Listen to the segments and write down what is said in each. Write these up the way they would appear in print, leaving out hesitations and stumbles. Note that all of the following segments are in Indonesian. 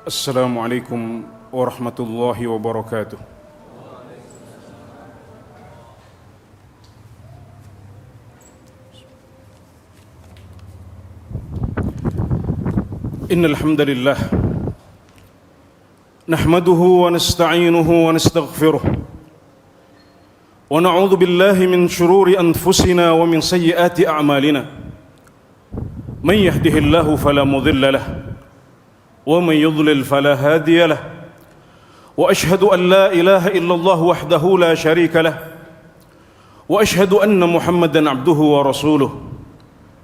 Assalamualaikum warahmatullahi wabarakatuh. Innal hamdalillah nahmaduhu wa nasta'inuhu wa nastaghfiruh wa na'udzu billahi min shururi anfusina wa min sayyiati a'malina. Man yahdihillahu fala mudilla lahu ومن يضلل فلا هادي له وأشهد أن لا إله إلا الله وحده لا شريك له وأشهد أن محمدا عبده ورسوله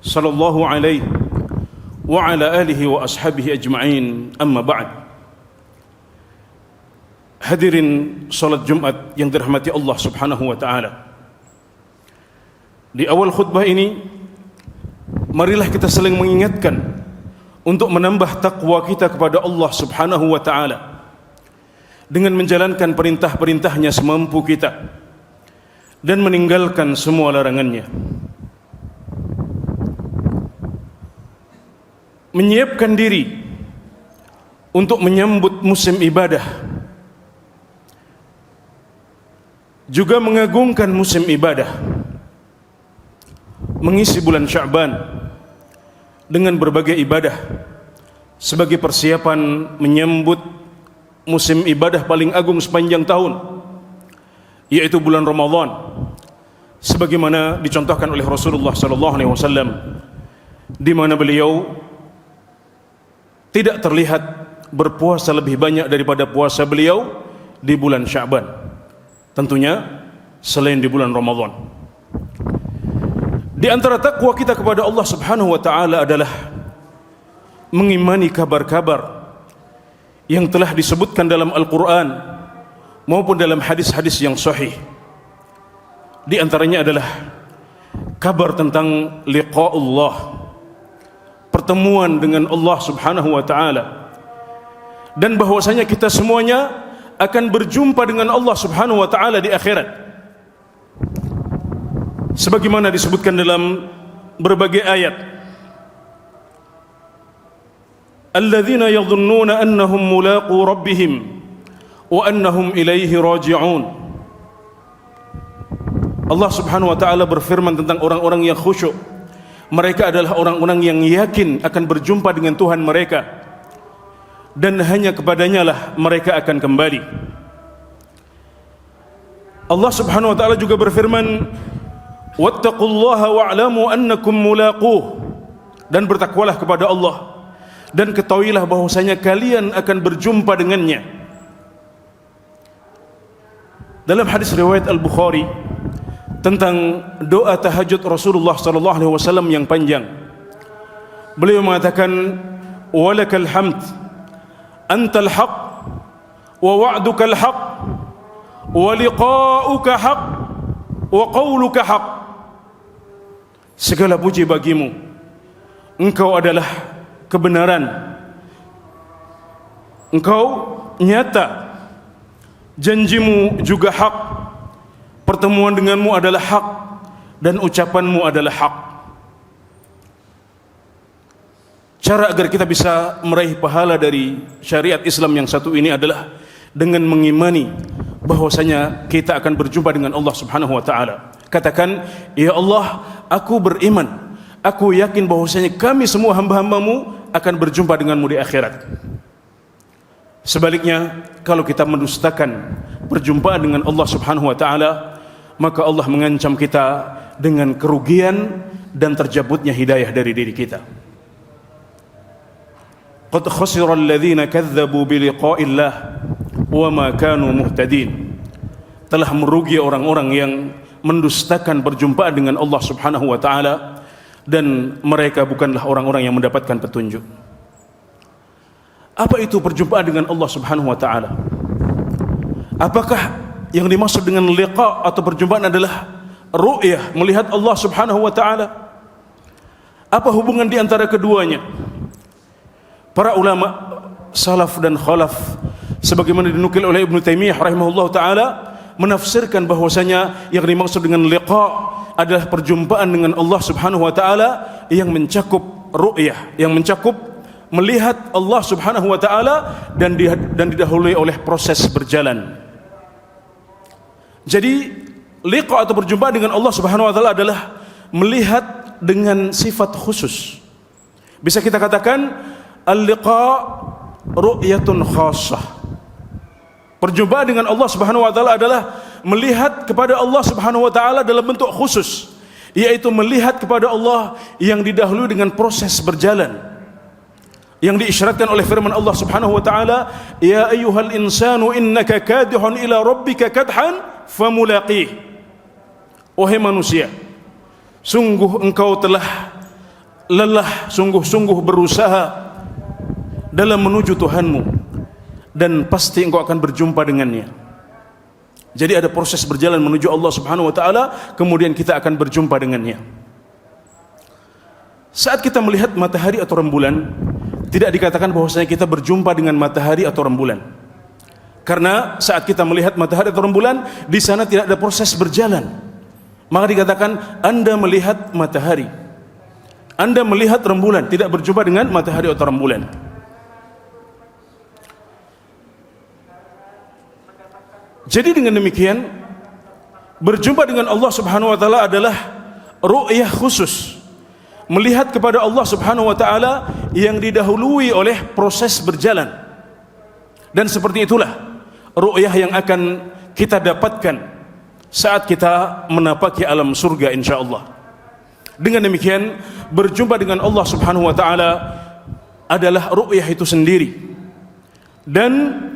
صلى الله عليه وعلى آله وأصحابه أجمعين. أما بعد. Hadirin salat Jumat yang dirahmati Allah Subhanahu wa taala. Di awal khutbah ini marilah kita saling mengingatkan untuk menambah takwa kita kepada Allah Subhanahu wa taala dengan menjalankan perintah-perintahnya semampu kita dan meninggalkan semua larangannya. Menyiapkan diri untuk menyambut musim ibadah, juga mengagungkan musim ibadah, mengisi bulan Sya'ban dengan berbagai ibadah sebagai persiapan menyambut musim ibadah paling agung sepanjang tahun, yaitu bulan Ramadan, sebagaimana dicontohkan oleh Rasulullah SAW, di mana beliau tidak terlihat berpuasa lebih banyak daripada puasa beliau di bulan Sya'ban, tentunya selain di bulan Ramadan. Di antara takwa kita kepada Allah Subhanahu wa taala adalah mengimani kabar-kabar yang telah disebutkan dalam Al-Qur'an maupun dalam hadis-hadis yang sahih. Di antaranya adalah kabar tentang liqa'ullah, pertemuan dengan Allah Subhanahu wa taala, dan bahwasanya kita semuanya akan berjumpa dengan Allah Subhanahu wa taala di akhirat, sebagaimana disebutkan dalam berbagai ayat. Alladzina yadhunnuna annahum mulaqu rabbihim wa annahum ilaihi raji'un. Allah Subhanahu wa taala berfirman tentang orang-orang yang khusyuk. Mereka adalah orang-orang yang yakin akan berjumpa dengan Tuhan mereka dan hanya kepadanya lah mereka akan kembali. Allah Subhanahu wa taala juga berfirman, wattaqullaha wa'lamu annakum mulaquh, dan bertakwalah kepada Allah dan ketahuilah bahwasanya kalian akan berjumpa dengannya. Dalam hadis riwayat Al-Bukhari tentang doa tahajud Rasulullah sallallahu alaihi wasallam yang panjang, beliau mengatakan, walakal hamd antal haq wa wa'dukal haq wa liqa'uka haq wa qawluka haq. Segala puji bagimu, engkau adalah kebenaran, engkau nyata, janjimu juga hak, pertemuan denganmu adalah hak, dan ucapanmu adalah hak. Cara agar kita bisa meraih pahala dari syariat Islam yang satu ini adalah dengan mengimani bahwasanya kita akan berjumpa dengan Allah Subhanahu wa taala. Katakan, ya Allah, aku beriman, aku yakin bahwasanya kami semua hamba-hambamu akan berjumpa denganmu di akhirat. Sebaliknya, kalau kita mendustakan perjumpaan dengan Allah Subhanahu wa taala, maka Allah mengancam kita dengan kerugian dan terjabutnya hidayah dari diri kita. Qad khasira alladhina kadzdzabu biliqa'illah wa ma kanu muhtadin. Telah merugi orang-orang yang mendustakan perjumpaan dengan Allah Subhanahu wa taala dan mereka bukanlah orang-orang yang mendapatkan petunjuk. Apa itu perjumpaan dengan Allah Subhanahu wa taala? Apakah yang dimaksud dengan liqa atau perjumpaan adalah ru'yah, melihat Allah Subhanahu wa taala? Apa hubungan di antara keduanya? Para ulama salaf dan khalaf sebagaimana dinukil oleh Ibnu Taimiyah rahimahullah taala menafsirkan bahwasanya yang dimaksud dengan liqa adalah perjumpaan dengan Allah Subhanahu wa taala yang mencakup ru'yah, yang mencakup melihat Allah Subhanahu wa taala dan didahului oleh proses berjalan. Jadi liqa atau berjumpa dengan Allah Subhanahu wa taala adalah melihat dengan sifat khusus. Bisa kita katakan al-liqa ru'yatun khassah. Perjumpaan dengan Allah Subhanahu wa taala adalah melihat kepada Allah Subhanahu wa taala dalam bentuk khusus, yaitu melihat kepada Allah yang didahului dengan proses berjalan, yang diisyaratkan oleh firman Allah Subhanahu wa taala, ya ayyuhal insanu innaka kadihun ila rabbika kadhan famulaqih. Wahai manusia, sungguh engkau telah lelah, sungguh-sungguh berusaha dalam menuju Tuhanmu, dan pasti engkau akan berjumpa dengannya. Jadi ada proses berjalan menuju Allah Subhanahu wa taala, kemudian kita akan berjumpa dengannya. Saat kita melihat matahari atau rembulan, tidak dikatakan bahwasanya kita berjumpa dengan matahari atau rembulan. Karena saat kita melihat matahari atau rembulan, di sana tidak ada proses berjalan. Maka dikatakan Anda melihat matahari, Anda melihat rembulan, tidak berjumpa dengan matahari atau rembulan. Jadi dengan demikian, berjumpa dengan Allah Subhanahu wa taala adalah ru'yah khusus, melihat kepada Allah Subhanahu wa taala yang didahului oleh proses berjalan. Dan seperti itulah ru'yah yang akan kita dapatkan saat kita menapaki alam surga insyaallah. Dengan demikian, berjumpa dengan Allah Subhanahu wa taala adalah ru'yah itu sendiri, dan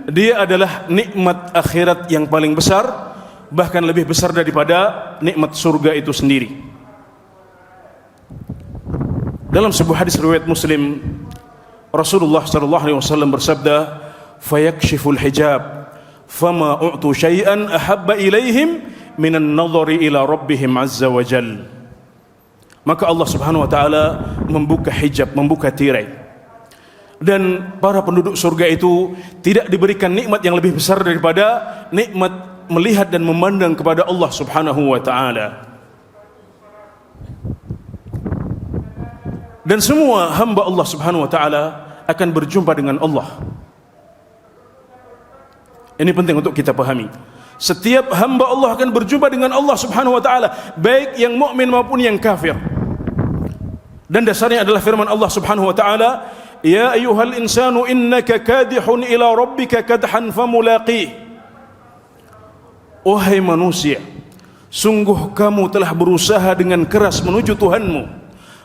dia adalah nikmat akhirat yang paling besar, bahkan lebih besar daripada nikmat surga itu sendiri. Dalam sebuah hadis riwayat Muslim, Rasulullah sallallahu alaihi wasallam bersabda, "Fayakshiful hijab, fama u'tu syai'an ahabba ilaihim minan nadhari ila rabbihim azza wa jalla." Maka Allah Subhanahu wa taala membuka hijab, membuka tirai, dan para penduduk surga itu tidak diberikan nikmat yang lebih besar daripada nikmat melihat dan memandang kepada Allah Subhanahu wa taala. Dan semua hamba Allah Subhanahu wa taala akan berjumpa dengan Allah. Ini penting untuk kita pahami. Setiap hamba Allah akan berjumpa dengan Allah Subhanahu wa taala, baik yang mukmin maupun yang kafir. Dan dasarnya adalah firman Allah Subhanahu wa taala, ya ayyuhal insanu innaka kadihun ila rabbika kadhan famulaqih. Wahai manusia, sungguh kamu telah berusaha dengan keras menuju Tuhanmu,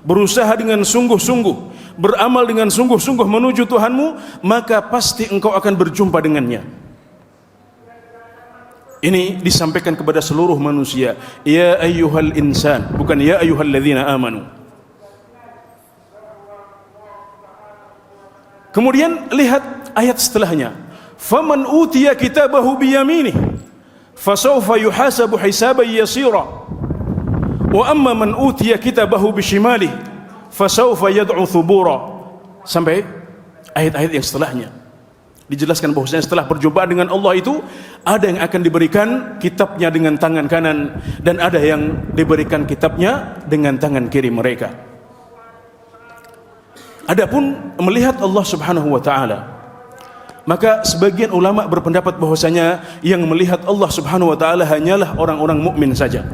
berusaha dengan sungguh-sungguh, beramal dengan sungguh-sungguh menuju Tuhanmu, maka pasti engkau akan berjumpa dengannya. Ini disampaikan kepada seluruh manusia, ya ayyuhal insan, bukan ya ayyuhalladzina amanu. Kemudian lihat ayat setelahnya, faman utiya kitabahu biyaminih fasawfa yuhasabu hisaban yasira wa amma man utiya kitabahu bishimalih fasawfa yad'u thubura. Sampai ayat-ayat yang setelahnya dijelaskan bahwasanya setelah berjumpa dengan Allah itu ada yang akan diberikan kitabnya dengan tangan kanan, dan ada yang diberikan kitabnya dengan tangan kiri mereka. Adapun melihat Allah Subhanahu wa taala, maka sebagian ulama berpendapat bahwasanya yang melihat Allah Subhanahu wa taala hanyalah orang-orang mukmin saja.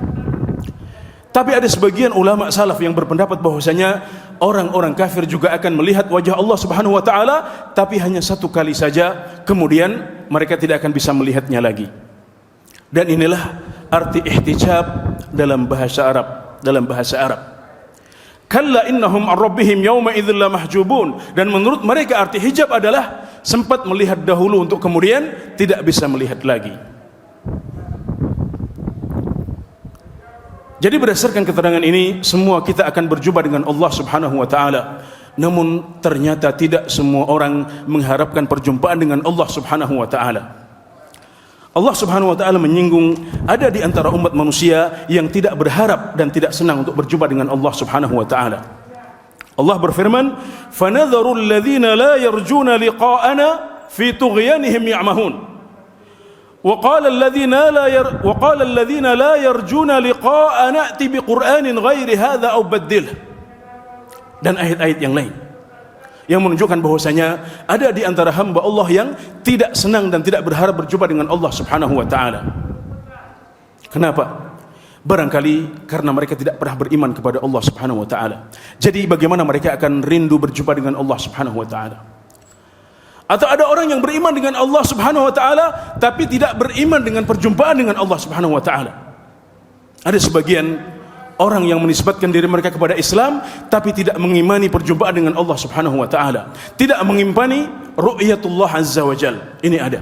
Tapi ada sebagian ulama salaf yang berpendapat bahwasanya orang-orang kafir juga akan melihat wajah Allah Subhanahu wa taala, tapi hanya satu kali saja, kemudian mereka tidak akan bisa melihatnya lagi. Dan inilah arti ihtijab dalam bahasa Arab. Kalla innahum ar-rabbihim yawma idzil lamahjubun. Dan menurut mereka arti hijab adalah sempat melihat dahulu untuk kemudian tidak bisa melihat lagi. Jadi berdasarkan keterangan ini, semua kita akan berjumpa dengan Allah Subhanahu wa taala. Namun ternyata tidak semua orang mengharapkan perjumpaan dengan Allah Subhanahu wa taala. Allah Subhanahu wa taala menyinggung ada di antara umat manusia yang tidak berharap dan tidak senang untuk berjumpa dengan Allah Subhanahu wa taala. Allah berfirman, "Fanadharu alladhina la yarjuna liqa'ana fi tughyanihim ya'mahun." Wa qala alladhina la yarjuna liqa'ana ati biqur'anin ghairi hadha aw baddilh. Dan ayat-ayat yang lain yang menunjukkan bahwasanya ada di antara hamba Allah yang tidak senang dan tidak berharap berjumpa dengan Allah Subhanahu wa taala. Kenapa? Barangkali karena mereka tidak pernah beriman kepada Allah Subhanahu wa taala. Jadi bagaimana mereka akan rindu berjumpa dengan Allah Subhanahu wa taala? Atau ada orang yang beriman dengan Allah Subhanahu wa taala tapi tidak beriman dengan perjumpaan dengan Allah Subhanahu wa taala. Ada sebagian orang yang menisbatkan diri mereka kepada Islam tapi tidak mengimani perjumpaan dengan Allah Subhanahu wa taala, tidak mengimani ru'yatullah azza wa jal. Ini ada.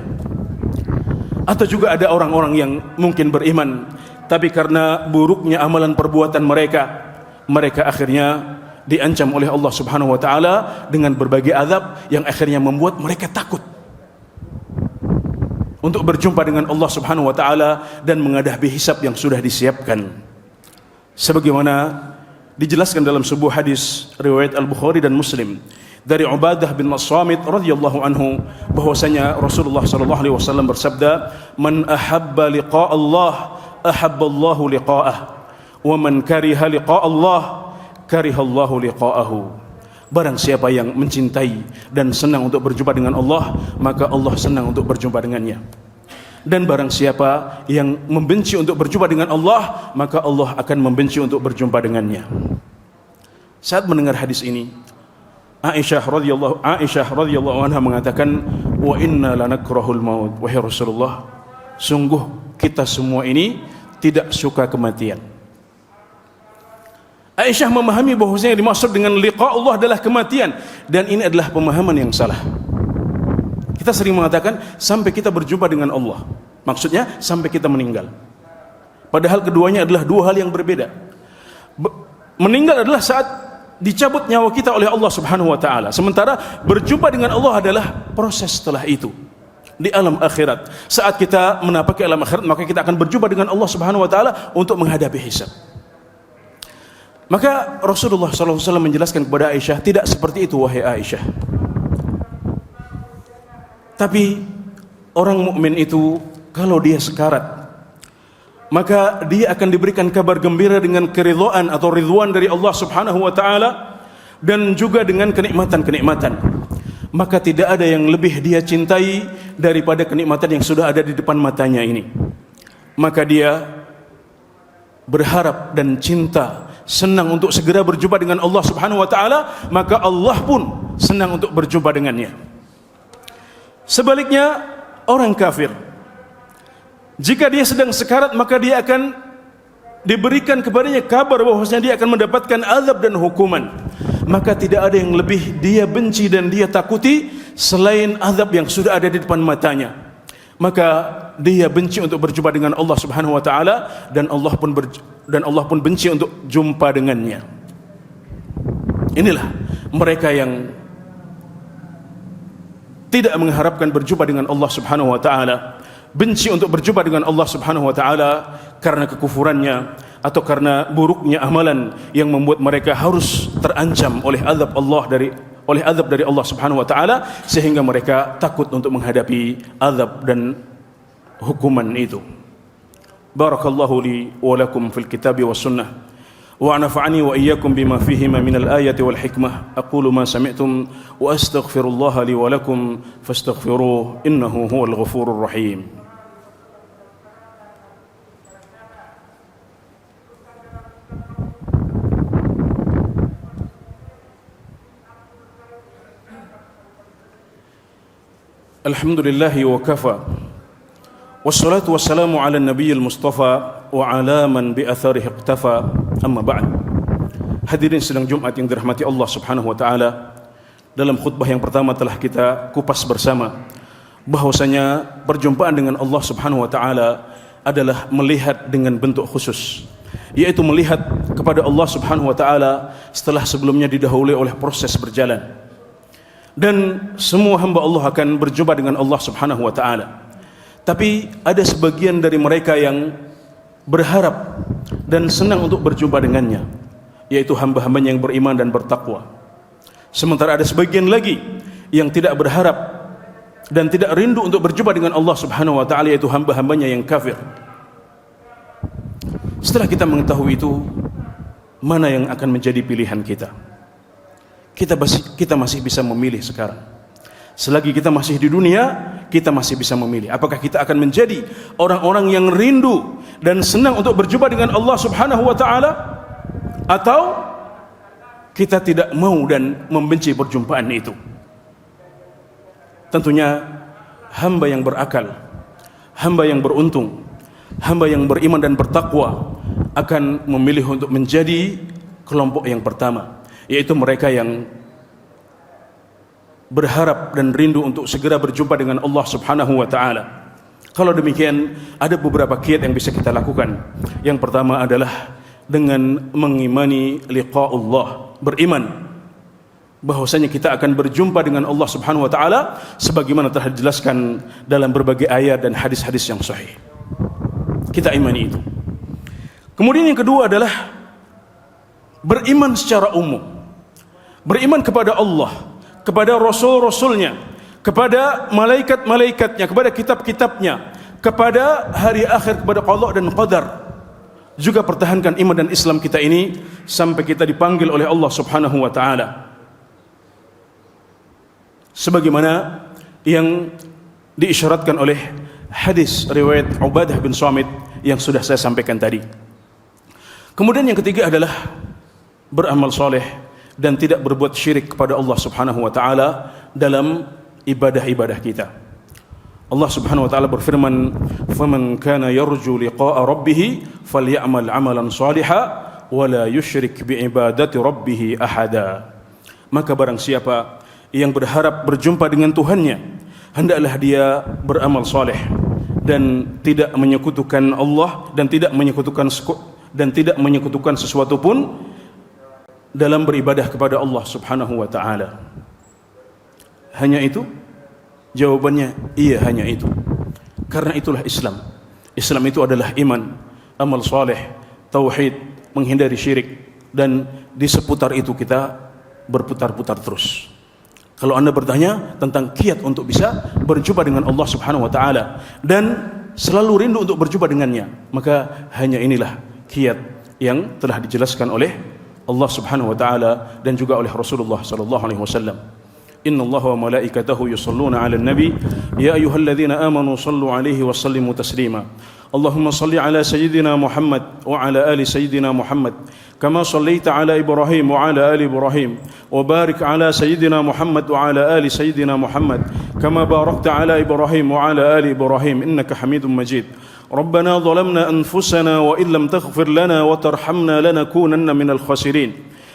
Atau juga ada orang-orang yang mungkin beriman tapi karena buruknya amalan perbuatan mereka akhirnya diancam oleh Allah Subhanahu wa taala dengan berbagai azab yang akhirnya membuat mereka takut untuk berjumpa dengan Allah Subhanahu wa taala dan menghadapi hisab yang sudah disiapkan. Sebagaimana dijelaskan dalam sebuah hadis riwayat Al-Bukhari dan Muslim dari Ubadah bin As-Samit radhiyallahu anhu bahwasanya Rasulullah sallallahu alaihi wasallam bersabda, "Man ahabba liqa Allah, ahabba Allah liqa'ah, wa man kariha liqa Allah, kariha Allah liqa'ahu." Barang siapa yang mencintai dan senang untuk berjumpa dengan Allah, maka Allah senang untuk berjumpa dengannya. Dan barang siapa yang membenci untuk berjumpa dengan Allah, maka Allah akan membenci untuk berjumpa dengannya. Saat mendengar hadis ini, Aisyah radhiyallahu anha mengatakan, "Wa inna lanakrahul maut." Wahai Rasulullah, sungguh kita semua ini tidak suka kematian. Aisyah memahami bahwasanya yang dimaksud dengan liqa Allah adalah kematian, dan ini adalah pemahaman yang salah. Kita sering mengatakan sampai kita berjumpa dengan Allah, maksudnya sampai kita meninggal. Padahal keduanya adalah dua hal yang berbeda. Meninggal adalah saat dicabut nyawa kita oleh Allah Subhanahu wa taala. Sementara berjumpa dengan Allah adalah proses setelah itu di alam akhirat. Saat kita menapaki alam akhirat, maka kita akan berjumpa dengan Allah Subhanahu wa taala untuk menghadapi hisab. Maka Rasulullah SAW menjelaskan kepada Aisyah, tidak seperti itu wahai Aisyah. Tapi orang mukmin itu kalau dia sekarat, maka dia akan diberikan kabar gembira dengan keridhaan atau ridwan dari Allah Subhanahu wa taala dan juga dengan kenikmatan-kenikmatan. Maka tidak ada yang lebih dia cintai daripada kenikmatan yang sudah ada di depan matanya ini. Maka dia berharap dan cinta, senang untuk segera berjumpa dengan Allah Subhanahu wa taala, maka Allah pun senang untuk berjumpa dengannya. Sebaliknya orang kafir, jika dia sedang sekarat, maka dia akan diberikan kepadanya kabar bahwasanya dia akan mendapatkan azab dan hukuman. Maka tidak ada yang lebih dia benci dan dia takuti selain azab yang sudah ada di depan matanya. Maka dia benci untuk berjumpa dengan Allah Subhanahu wa taala, dan Allah pun benci untuk jumpa dengannya. Inilah mereka yang tidak mengharapkan berjumpa dengan Allah Subhanahu wa taala, benci untuk berjumpa dengan Allah Subhanahu wa taala karena kekufurannya atau karena buruknya amalan yang membuat mereka harus terancam oleh azab dari Allah Subhanahu wa taala, sehingga mereka takut untuk menghadapi azab dan hukuman itu. Barakallahu li wa lakum fil kitabi was sunnah. ونفعني وإياكم بما فيهما من الآية والحكمة. أقول ما سمعتم وأستغفر الله لي ولكم فاستغفروه إنه هو الغفور الرحيم. الحمد لله وكفى والصلاة والسلام على النبي المصطفى وعلى من بأثره اقتفى. Amma ba'd. Hadirin sidang Jumat yang dirahmati Allah Subhanahu wa taala, dalam khutbah yang pertama telah kita kupas bersama bahwasanya perjumpaan dengan Allah Subhanahu wa taala adalah melihat dengan bentuk khusus, yaitu melihat kepada Allah Subhanahu wa taala setelah sebelumnya didahului oleh proses berjalan. Dan semua hamba Allah akan berjumpa dengan Allah Subhanahu wa taala. Tapi ada sebagian dari mereka yang berharap dan senang untuk berjumpa dengannya, yaitu hamba-hambanya yang beriman dan bertakwa. Sementara ada sebagian lagi yang tidak berharap dan tidak rindu untuk berjumpa dengan Allah Subhanahu wa taala, yaitu hamba-hambanya yang kafir. Setelah kita mengetahui itu, mana yang akan menjadi pilihan kita? kita masih bisa memilih sekarang. Selagi kita masih di dunia, kita masih bisa memilih. Apakah kita akan menjadi orang-orang yang rindu dan senang untuk berjumpa dengan Allah Subhanahu wa taala, atau kita tidak mau dan membenci perjumpaan itu? Tentunya hamba yang berakal, hamba yang beruntung, hamba yang beriman dan bertakwa akan memilih untuk menjadi kelompok yang pertama, yaitu mereka yang berharap dan rindu untuk segera berjumpa dengan Allah Subhanahu wa taala. Kalau demikian, ada beberapa kiat yang bisa kita lakukan. Yang pertama adalah dengan mengimani liqa'ullah, beriman bahwasanya kita akan berjumpa dengan Allah Subhanahu wa taala sebagaimana telah dijelaskan dalam berbagai ayat dan hadis-hadis yang sahih. Kita imani itu. Kemudian yang kedua adalah beriman secara umum. Beriman kepada Allah, kepada Rasul-Rasulnya, kepada malaikat-malaikatnya, kepada kitab-kitabnya, kepada hari akhir, kepada qada dan qadar. Juga pertahankan iman dan Islam kita ini sampai kita dipanggil oleh Allah Subhanahu wa taala, sebagaimana yang diisyaratkan oleh hadis riwayat Ubadah bin Samit yang sudah saya sampaikan tadi. Kemudian yang ketiga adalah beramal soleh dan tidak berbuat syirik kepada Allah Subhanahu wa taala dalam ibadah-ibadah kita. Allah Subhanahu wa taala berfirman, "Faman kana yarju liqa'a rabbih falyamal 'amalan shalihan wa la yusyrik bi ibadati rabbih ahada." Maka barang siapa yang berharap berjumpa dengan Tuhannya, hendaklah dia beramal saleh dan tidak menyekutukan Allah dan tidak menyekutukan sesuatu pun dalam beribadah kepada Allah Subhanahu wa taala. Hanya itu? Jawabannya iya, hanya itu. Karena itulah Islam. Islam itu adalah iman, amal saleh, tauhid, menghindari syirik, dan di seputar itu kita berputar-putar terus. Kalau Anda bertanya tentang kiat untuk bisa berjumpa dengan Allah Subhanahu wa taala dan selalu rindu untuk berjumpa dengannya, maka hanya inilah kiat yang telah dijelaskan oleh Allah Subhanahu wa taala dan juga oleh Rasulullah sallallahu alaihi wasallam. Innallaha wa malaikatahu yusholluna 'alan nabi ya ayyuhalladzina amanu shallu 'alaihi wa sallimu taslima. Allahumma shalli 'ala sayyidina Muhammad wa 'ala ali sayyidina Muhammad kama shallaita 'ala Ibrahim wa 'ala ali Ibrahim wa barik 'ala sayyidina Muhammad wa 'ala ali sayyidina Muhammad kama barakta 'ala Ibrahim wa 'ala ali Ibrahim innaka Hamidum Majid. ربنا ظلمنا أنفسنا وإن لم تغفر لنا وترحمنا لنكونن من الخاسرين.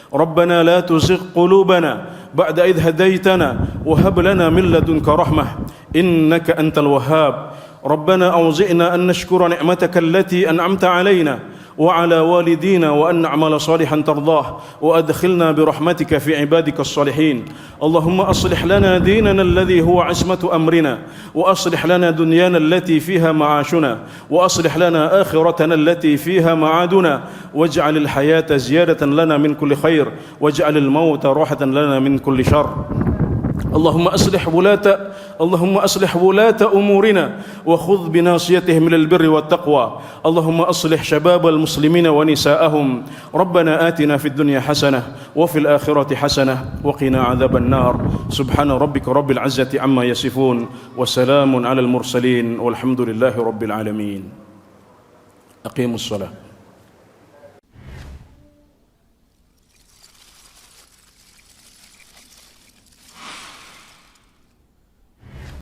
ربنا لا تزغ قلوبنا بعد إذ هديتنا وهب لنا من لدنك رحمة إنك أنت الوهاب. ربنا أوزئنا أن نشكر نعمتك التي أنعمت علينا وعلى والدينا وأن نعمل صالحا ترضاه وأدخلنا برحمتك في عبادك الصالحين. اللهم أصلح لنا ديننا الذي هو عصمة أمرنا وأصلح لنا دنيانا التي فيها معاشنا وأصلح لنا آخرتنا التي فيها معادنا واجعل الحياة زيادة لنا من كل خير واجعل الموت راحة لنا من كل شر. اللهم أصلح ولاة أمورنا وخذ بناصيتهم إلى البر والتقوى. اللهم أصلح شباب المسلمين ونساءهم. ربنا آتنا في الدنيا حسنة وفي الآخرة حسنة وقنا عذاب النار. سبحان ربك رب العزة عما يصفون وسلام على المرسلين والحمد لله رب العالمين. أقيموا الصلاة.